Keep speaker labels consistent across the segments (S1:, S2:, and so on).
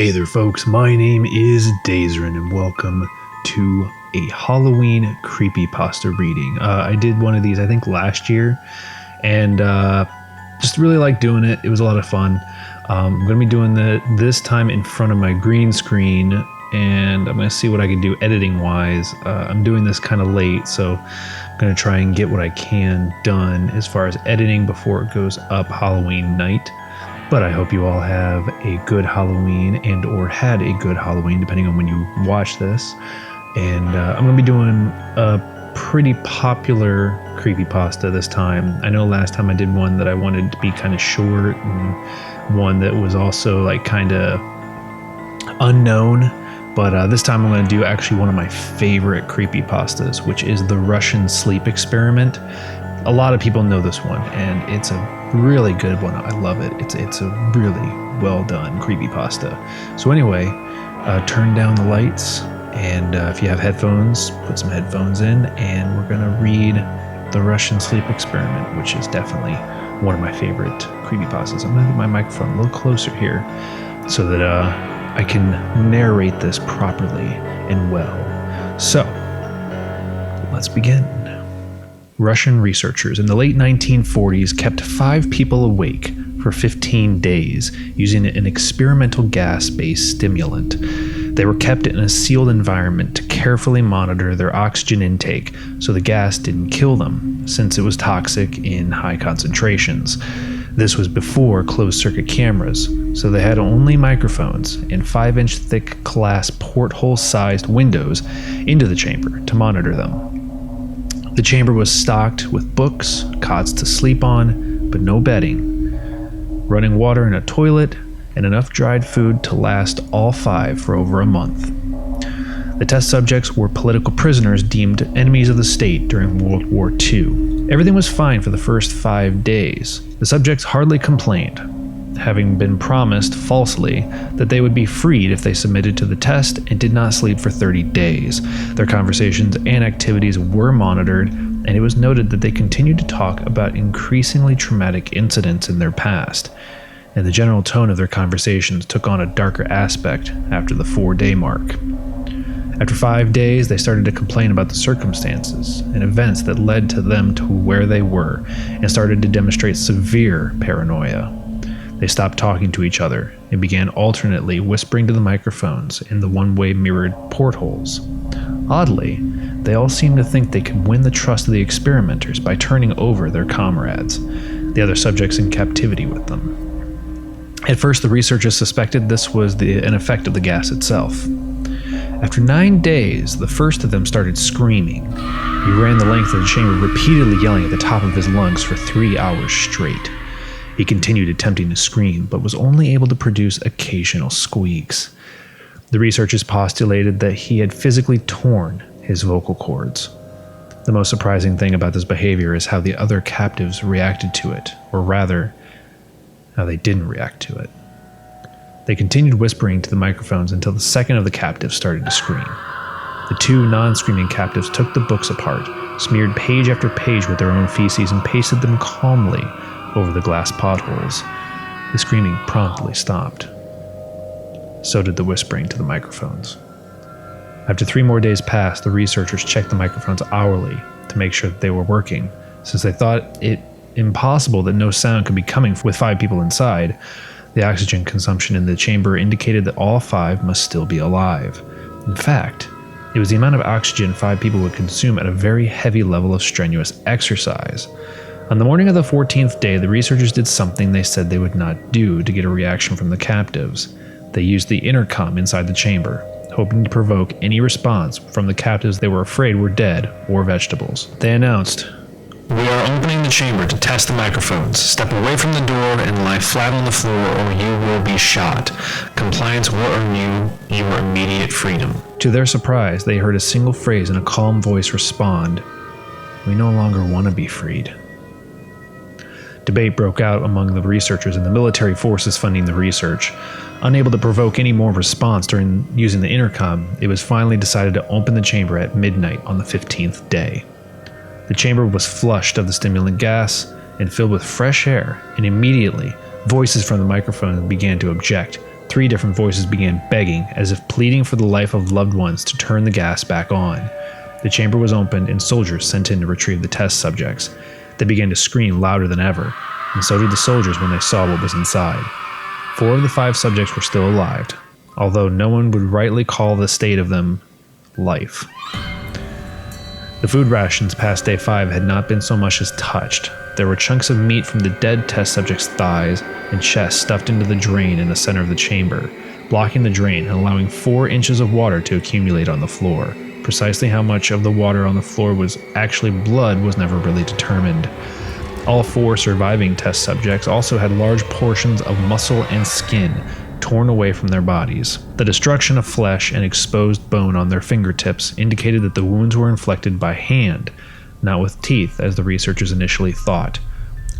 S1: Hey there folks, my name is Daizoren and welcome to a Halloween creepypasta reading. I did one of these I think last year and just really liked doing it. It was a lot of fun. I'm going to be doing this time in front of my green screen and I'm going to see what I can do editing wise. I'm doing this kind of late, so I'm going to try and get what I can done as far as editing before it goes up Halloween night. But I hope you all have a good Halloween and or had a good Halloween, depending on when you watch this. And I'm going to be doing a pretty popular creepypasta this time. I know last time I did one that I wanted to be kind of short and one that was also like kind of unknown. But this time I'm going to do actually one of my favorite creepypastas, which is the Russian sleep experiment. A lot of people know this one, and it's a really good one. I love it. It's a really well done creepypasta. So anyway, turn down the lights, and if you have headphones, put some headphones in, and we're gonna read the Russian sleep experiment, which is definitely one of my favorite creepypastas. I'm gonna get my microphone a little closer here so that I can narrate this properly and well. So let's begin. Russian researchers in the late 1940s kept 5 people awake for 15 days using an experimental gas-based stimulant. They were kept in a sealed environment to carefully monitor their oxygen intake so the gas didn't kill them, since it was toxic in high concentrations. This was before closed-circuit cameras, so they had only microphones and 5-inch thick glass porthole-sized windows into the chamber to monitor them. The chamber was stocked with books, cots to sleep on, but no bedding, running water in a toilet, and enough dried food to last all 5 for over a month. The test subjects were political prisoners deemed enemies of the state during World War II. Everything was fine for the first 5 days. The subjects hardly complained, having been promised falsely that they would be freed if they submitted to the test and did not sleep for 30 days. Their conversations and activities were monitored, and it was noted that they continued to talk about increasingly traumatic incidents in their past, and the general tone of their conversations took on a darker aspect after the 4-day mark. After 5 days, they started to complain about the circumstances and events that led to them to where they were, and started to demonstrate severe paranoia. They stopped talking to each other and began alternately whispering to the microphones in the one-way mirrored portholes. Oddly, they all seemed to think they could win the trust of the experimenters by turning over their comrades, the other subjects in captivity with them. At first, the researchers suspected this was an effect of the gas itself. After 9 days, the first of them started screaming. He ran the length of the chamber, repeatedly yelling at the top of his lungs for 3 hours straight. He continued attempting to scream, but was only able to produce occasional squeaks. The researchers postulated that he had physically torn his vocal cords. The most surprising thing about this behavior is how the other captives reacted to it, or rather, how they didn't react to it. They continued whispering to the microphones until the second of the captives started to scream. The 2 non-screaming captives took the books apart, smeared page after page with their own feces, and pasted them calmly over the glass potholes. The screaming promptly stopped. So did the whispering to the microphones. After 3 more days passed, the researchers checked the microphones hourly to make sure that they were working, since they thought it impossible that no sound could be coming with 5 people inside. The oxygen consumption in the chamber indicated that all 5 must still be alive. In fact, it was the amount of oxygen 5 people would consume at a very heavy level of strenuous exercise. On the morning of the 14th day, the researchers did something they said they would not do to get a reaction from the captives. They used the intercom inside the chamber, hoping to provoke any response from the captives they were afraid were dead or vegetables. They announced, "We are opening the chamber to test the microphones. Step away from the door and lie flat on the floor or you will be shot. Compliance will earn you your immediate freedom." To their surprise, they heard a single phrase in a calm voice respond, "We no longer want to be freed." Debate broke out among the researchers and the military forces funding the research. Unable to provoke any more response during using the intercom, it was finally decided to open the chamber at midnight on the 15th day. The chamber was flushed of the stimulant gas and filled with fresh air, and immediately, voices from the microphone began to object, 3 different voices began begging, as if pleading for the life of loved ones, to turn the gas back on. The chamber was opened and soldiers sent in to retrieve the test subjects. They began to scream louder than ever, and so did the soldiers when they saw what was inside. 4 of the 5 subjects were still alive, although no one would rightly call the state of them life. The food rations past day 5 had not been so much as touched. There were chunks of meat from the dead test subject's thighs and chest stuffed into the drain in the center of the chamber, blocking the drain and allowing 4 inches of water to accumulate on the floor. Precisely how much of the water on the floor was actually blood was never really determined. All 4 surviving test subjects also had large portions of muscle and skin torn away from their bodies. The destruction of flesh and exposed bone on their fingertips indicated that the wounds were inflicted by hand, not with teeth, as the researchers initially thought.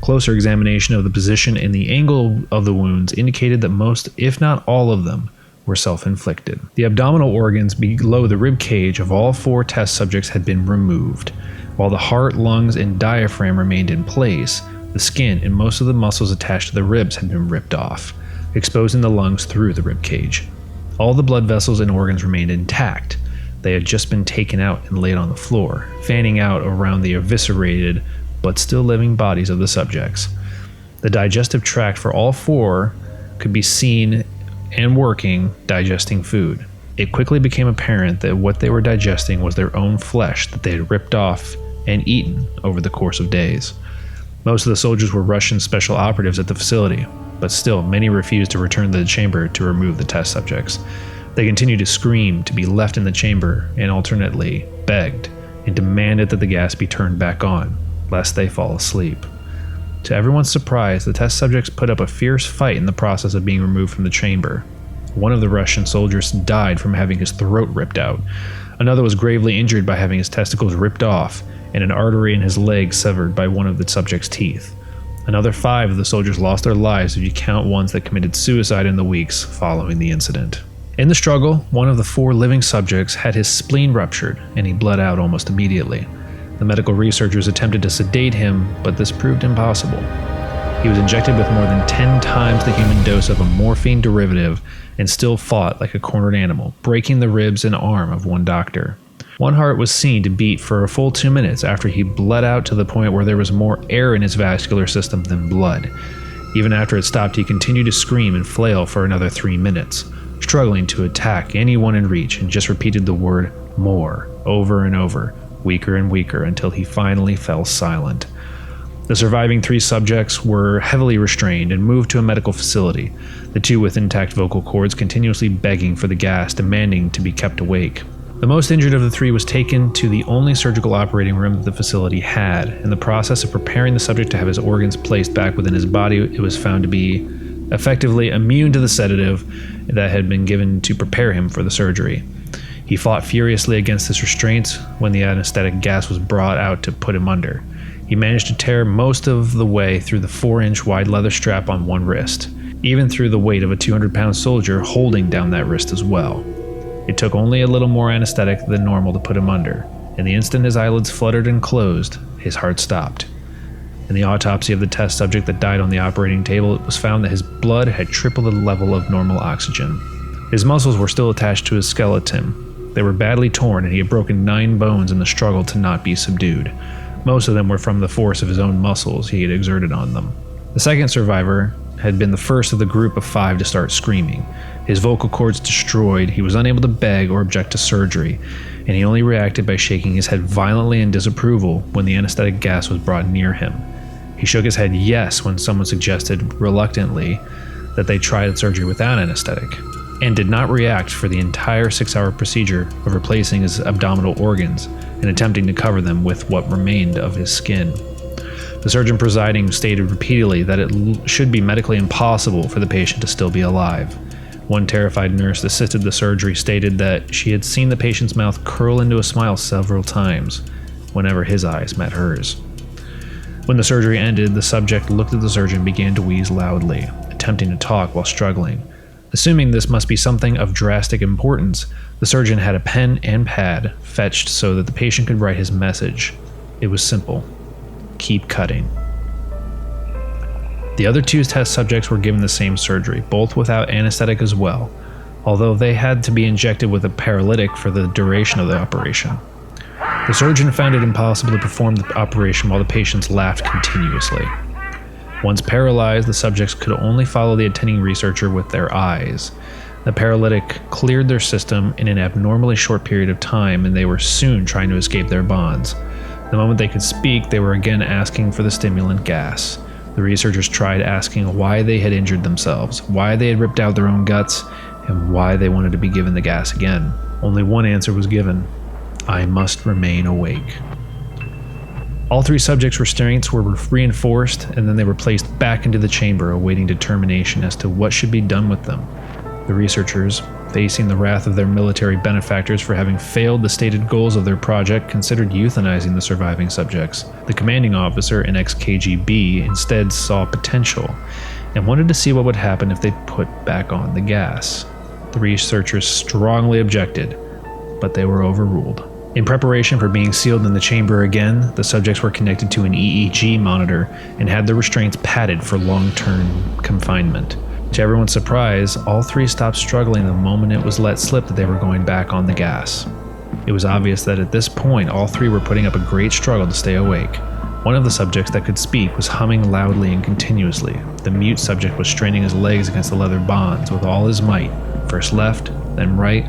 S1: Closer examination of the position and the angle of the wounds indicated that most, if not all of them, were self-inflicted. The abdominal organs below the rib cage of all 4 test subjects had been removed. While the heart, lungs, and diaphragm remained in place, the skin and most of the muscles attached to the ribs had been ripped off, exposing the lungs through the rib cage. All the blood vessels and organs remained intact. They had just been taken out and laid on the floor, fanning out around the eviscerated but still living bodies of the subjects. The digestive tract for all 4 could be seen and working, digesting food. It quickly became apparent that what they were digesting was their own flesh that they had ripped off and eaten over the course of days. Most of the soldiers were Russian special operatives at the facility, but still many refused to return to the chamber to remove the test subjects. They continued to scream to be left in the chamber and alternately begged and demanded that the gas be turned back on, lest they fall asleep. To everyone's surprise, the test subjects put up a fierce fight in the process of being removed from the chamber. One of the Russian soldiers died from having his throat ripped out. Another was gravely injured by having his testicles ripped off and an artery in his leg severed by one of the subject's teeth. Another 5 of the soldiers lost their lives if you count ones that committed suicide in the weeks following the incident. In the struggle, one of the 4 living subjects had his spleen ruptured and he bled out almost immediately. The medical researchers attempted to sedate him, but this proved impossible. He was injected with more than 10 times the human dose of a morphine derivative and still fought like a cornered animal, breaking the ribs and arm of one doctor. One heart was seen to beat for a full 2 minutes after he bled out to the point where there was more air in his vascular system than blood. Even after it stopped, he continued to scream and flail for another 3 minutes, struggling to attack anyone in reach, and just repeated the word "more" over and over, weaker and weaker, until he finally fell silent. The surviving 3 subjects were heavily restrained and moved to a medical facility, the 2 with intact vocal cords continuously begging for the gas, demanding to be kept awake. The most injured of the 3 was taken to the only surgical operating room that the facility had. In the process of preparing the subject to have his organs placed back within his body, it was found to be effectively immune to the sedative that had been given to prepare him for the surgery. He fought furiously against this restraint when the anesthetic gas was brought out to put him under. He managed to tear most of the way through the 4-inch wide leather strap on one wrist, even through the weight of a 200-pound soldier holding down that wrist as well. It took only a little more anesthetic than normal to put him under, and the instant his eyelids fluttered and closed, his heart stopped. In the autopsy of the test subject that died on the operating table, it was found that his blood had tripled the level of normal oxygen. His muscles were still attached to his skeleton. They were badly torn, and he had broken 9 bones in the struggle to not be subdued. Most of them were from the force of his own muscles he had exerted on them. The second survivor had been the first of the group of 5 to start screaming. His vocal cords destroyed, he was unable to beg or object to surgery, and he only reacted by shaking his head violently in disapproval when the anesthetic gas was brought near him. He shook his head yes when someone suggested, reluctantly, that they try the surgery without anesthetic, and did not react for the entire 6-hour procedure of replacing his abdominal organs and attempting to cover them with what remained of his skin. The surgeon presiding stated repeatedly that it should be medically impossible for the patient to still be alive. One terrified nurse that assisted the surgery stated that she had seen the patient's mouth curl into a smile several times whenever his eyes met hers. When the surgery ended, the subject looked at the surgeon and began to wheeze loudly, attempting to talk while struggling. Assuming this must be something of drastic importance, the surgeon had a pen and pad fetched so that the patient could write his message. It was simple. Keep cutting. The other 2 test subjects were given the same surgery, both without anesthetic as well, although they had to be injected with a paralytic for the duration of the operation. The surgeon found it impossible to perform the operation while the patients laughed continuously. Once paralyzed, the subjects could only follow the attending researcher with their eyes. The paralytic cleared their system in an abnormally short period of time, and they were soon trying to escape their bonds. The moment they could speak, they were again asking for the stimulant gas. The researchers tried asking why they had injured themselves, why they had ripped out their own guts, and why they wanted to be given the gas again. Only one answer was given: I must remain awake. All 3 subjects' restraints were reinforced, and then they were placed back into the chamber, awaiting determination as to what should be done with them. The researchers, facing the wrath of their military benefactors for having failed the stated goals of their project, considered euthanizing the surviving subjects. The commanding officer, an ex-KGB, instead saw potential and wanted to see what would happen if they put back on the gas. The researchers strongly objected, but they were overruled. In preparation for being sealed in the chamber again, the subjects were connected to an EEG monitor and had their restraints padded for long-term confinement. To everyone's surprise, all 3 stopped struggling the moment it was let slip that they were going back on the gas. It was obvious that at this point, all 3 were putting up a great struggle to stay awake. One of the subjects that could speak was humming loudly and continuously. The mute subject was straining his legs against the leather bonds with all his might, first left, then right,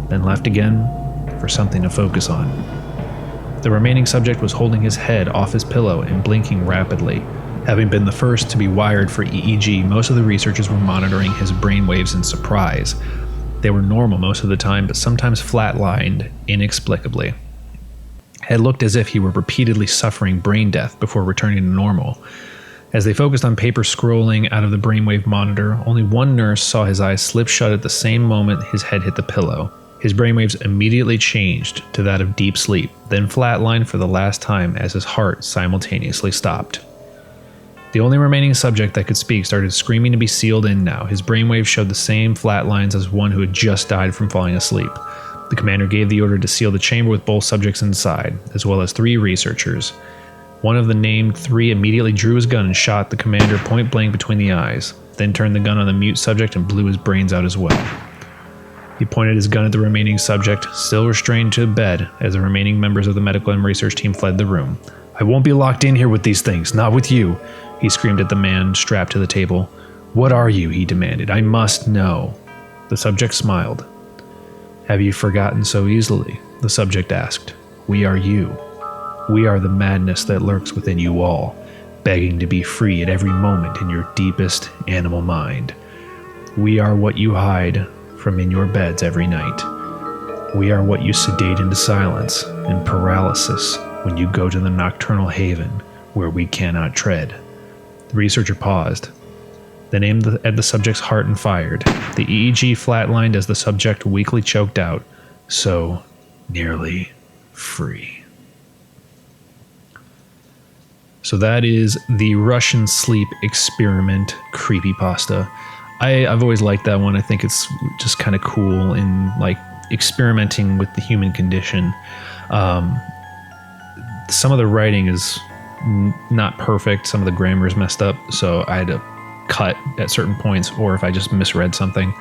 S1: then left again, for something to focus on. The remaining subject was holding his head off his pillow and blinking rapidly. Having been the first to be wired for EEG, most of the researchers were monitoring his brainwaves in surprise. They were normal most of the time, but sometimes flatlined inexplicably. It looked as if he were repeatedly suffering brain death before returning to normal. As they focused on paper scrolling out of the brainwave monitor, only one nurse saw his eyes slip shut at the same moment his head hit the pillow. His brainwaves immediately changed to that of deep sleep, then flatlined for the last time as his heart simultaneously stopped. The only remaining subject that could speak started screaming to be sealed in now. His brainwaves showed the same flat lines as one who had just died from falling asleep. The commander gave the order to seal the chamber with both subjects inside, as well as 3 researchers. One of the named 3 immediately drew his gun and shot the commander point blank between the eyes, then turned the gun on the mute subject and blew his brains out as well. He pointed his gun at the remaining subject, still restrained to a bed, as the remaining members of the medical and research team fled the room. "I won't be locked in here with these things, not with you," he screamed at the man strapped to the table. "What are you?" he demanded. "I must know." The subject smiled. "Have you forgotten so easily?" the subject asked. "We are you. We are the madness that lurks within you all, begging to be free at every moment in your deepest animal mind. We are what you hide from in your beds every night. We are what you sedate into silence and paralysis when you go to the nocturnal haven where we cannot tread." The researcher paused, then aimed at the subject's heart and fired. The EEG flatlined as the subject weakly choked out, "So nearly free." So that is the Russian sleep experiment creepypasta. I've always liked that one. I think it's just kind of cool in like experimenting with the human condition. Some of the writing is not perfect. Some of the grammar is messed up, so I had to cut at certain points, or if I just misread something.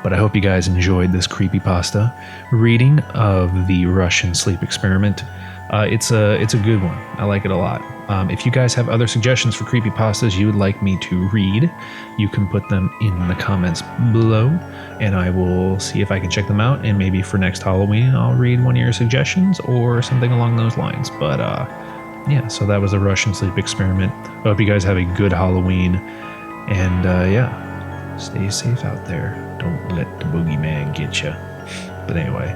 S1: But I hope you guys enjoyed this creepypasta reading of the Russian sleep experiment. It's a good one. I like it a lot. If you guys have other suggestions for creepypastas you would like me to read, you can put them in the comments below, and I will see if I can check them out, and maybe for next Halloween I'll read one of your suggestions or something along those lines. But yeah, so that was the Russian sleep experiment. I hope you guys have a good Halloween, and yeah, stay safe out there. Don't let the boogeyman get you. But anyway,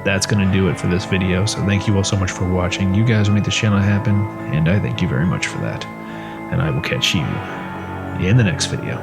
S1: that's going to do it for this video, so thank you all so much for watching. You guys will make this channel happen, and I thank you very much for that. And I will catch you in the next video.